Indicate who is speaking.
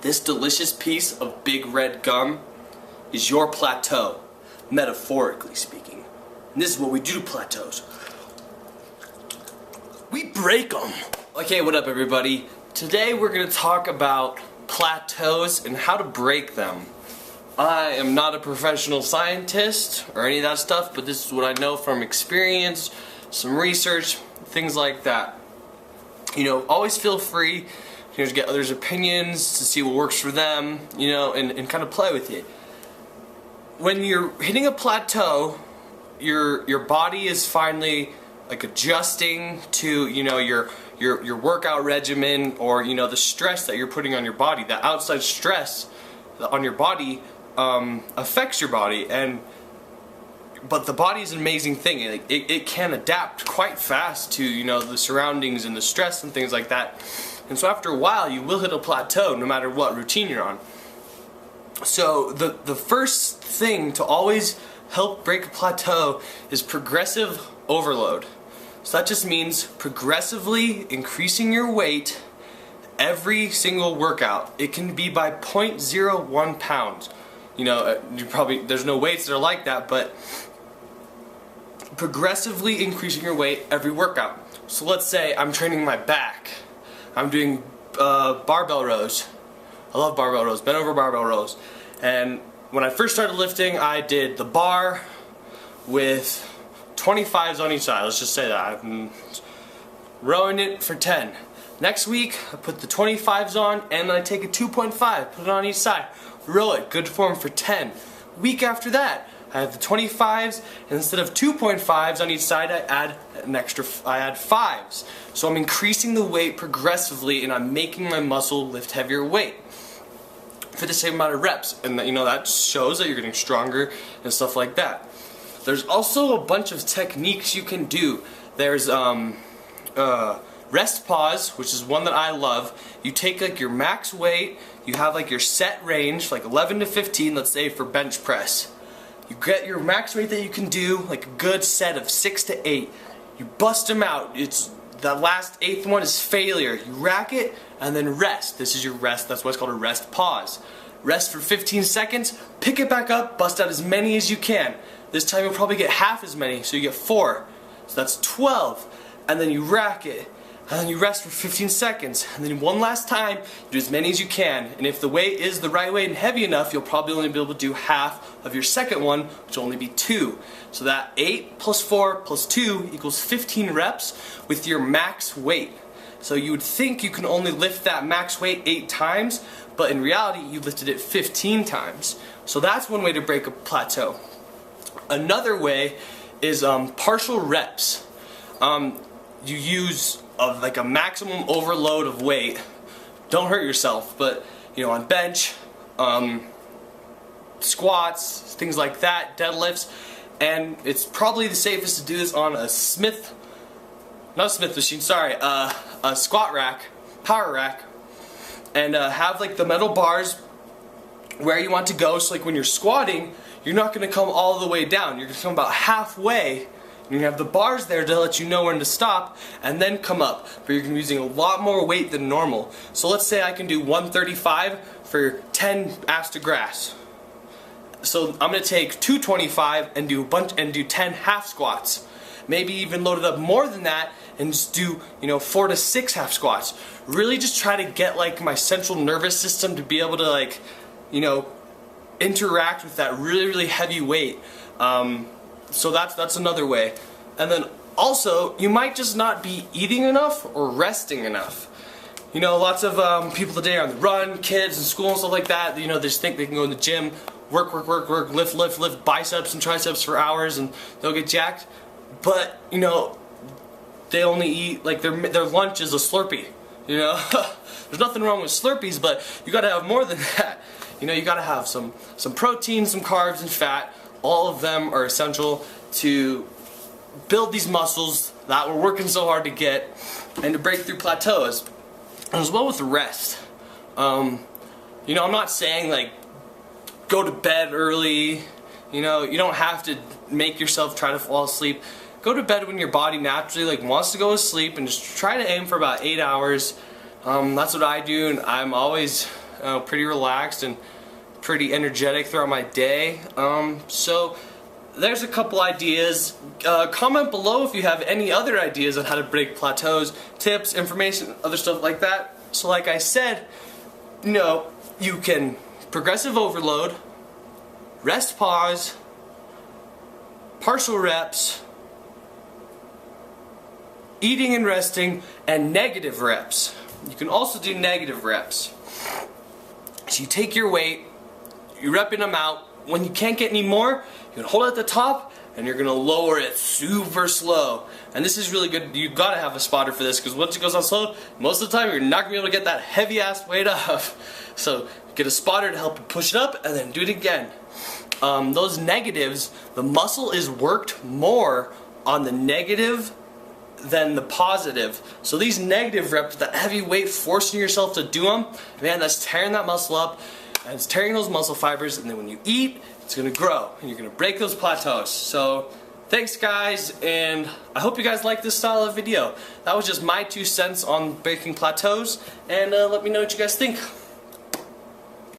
Speaker 1: This delicious piece of big red gum is your plateau, metaphorically speaking. And this is what we do to plateaus. We break them. Okay, what up everybody? Today we're going to talk about plateaus and how to break them. I am not a professional scientist or any of that stuff, but this is what I know from experience, some research, things like that. You know, always feel free to get others' opinions to see what works for them, you know, and kind of play with it. When you're hitting a plateau, your body is finally like adjusting to, you know, your workout regimen, or, you know, the stress that you're putting on your body. The outside stress on your body affects your body, but the body is an amazing thing. It can adapt quite fast to, you know, the surroundings and the stress and things like that. And so after a while you will hit a plateau no matter what routine you're on. So the first thing to always help break a plateau is progressive overload. So that just means progressively increasing your weight every single workout. It can be by 0.01 pounds. You know, there's no weights that are like that, but progressively increasing your weight every workout. So let's say I'm training my back. I'm doing barbell rows. I love barbell rows, bent over barbell rows. And when I first started lifting, I did the bar with 25s on each side. Let's just say that. I'm rowing it for 10. Next week, I put the 25s on and I take a 2.5, put it on each side. Row it, good form for 10. Week after that, I have the 25s, and instead of 2.5s on each side, I add 5s. So I'm increasing the weight progressively, and I'm making my muscle lift heavier weight for the same amount of reps. And you know, that shows that you're getting stronger and stuff like that. There's also a bunch of techniques you can do. There's rest pause, which is one that I love. You take like your max weight, you have like your set range, like 11 to 15, let's say for bench press. You get your max weight that you can do, like a good set of 6 to 8. You bust them out. It's the last 8th one is failure. You rack it and then rest. This is your rest. That's why it's called a rest pause. Rest for 15 seconds, pick it back up, bust out as many as you can. This time you'll probably get half as many, so you get 4. So that's 12. And then you rack it. And then you rest for 15 seconds, and then one last time, do as many as you can. And if the weight is the right weight and heavy enough, you'll probably only be able to do half of your second one, which will only be 2. So that 8 plus 4 plus 2 equals 15 reps with your max weight. So you would think you can only lift that max weight 8 times, but in reality, you lifted it 15 times. So that's one way to break a plateau. Another way is partial reps. You use like a maximum overload of weight. Don't hurt yourself, but you know, on bench, squats, things like that, deadlifts, and it's probably the safest to do this on a a squat rack, power rack, and have like the metal bars where you want to go. So like when you're squatting, you're not going to come all the way down. You're going to come about halfway. You have the bars there to let you know when to stop and then come up, but you're going to be using a lot more weight than normal. So let's say I can do 135 for 10 abs to grass. So I'm going to take 225 and do 10 half squats. Maybe even load it up more than that and just do, you know, 4 to 6 half squats. Really just try to get like my central nervous system to be able to, like, you know, interact with that really heavy weight. So that's another way. And then also, you might just not be eating enough or resting enough. You know, lots of people today are on the run, kids in school and stuff like that, you know, they just think they can go in the gym, work, lift biceps and triceps for hours and they'll get jacked. But, you know, they only eat, like, their lunch is a Slurpee, you know. There's nothing wrong with Slurpees, but you gotta have more than that. You know, you gotta have some protein, some carbs and fat. All of them are essential to build these muscles that we're working so hard to get and to break through plateaus. And as well with the rest. You know, I'm not saying like go to bed early. You know, you don't have to make yourself try to fall asleep. Go to bed when your body naturally like wants to go to sleep, and just try to aim for about 8 hours. That's what I do, and I'm always pretty relaxed and pretty energetic throughout my day. So there's a couple ideas. Comment below if you have any other ideas on how to break plateaus, tips, information, other stuff like that. So like I said, you know, you can progressive overload, rest pause, partial reps, eating and resting, and negative reps. You can also do negative reps. So you take your weight, you're repping them out. When you can't get any more, you can hold it at the top and you're gonna lower it super slow. And this is really good. You've got to have a spotter for this, because once it goes on slow, most of the time you're not gonna be able to get that heavy ass weight up. So get a spotter to help you push it up and then do it again. Those negatives, the muscle is worked more on the negative than the positive. So these negative reps, that heavy weight, forcing yourself to do them, man, that's tearing that muscle up, and it's tearing those muscle fibers, and then when you eat, it's gonna grow, and you're gonna break those plateaus. So thanks guys, and I hope you guys like this style of video. That was just my 2 cents on breaking plateaus, and let me know what you guys think.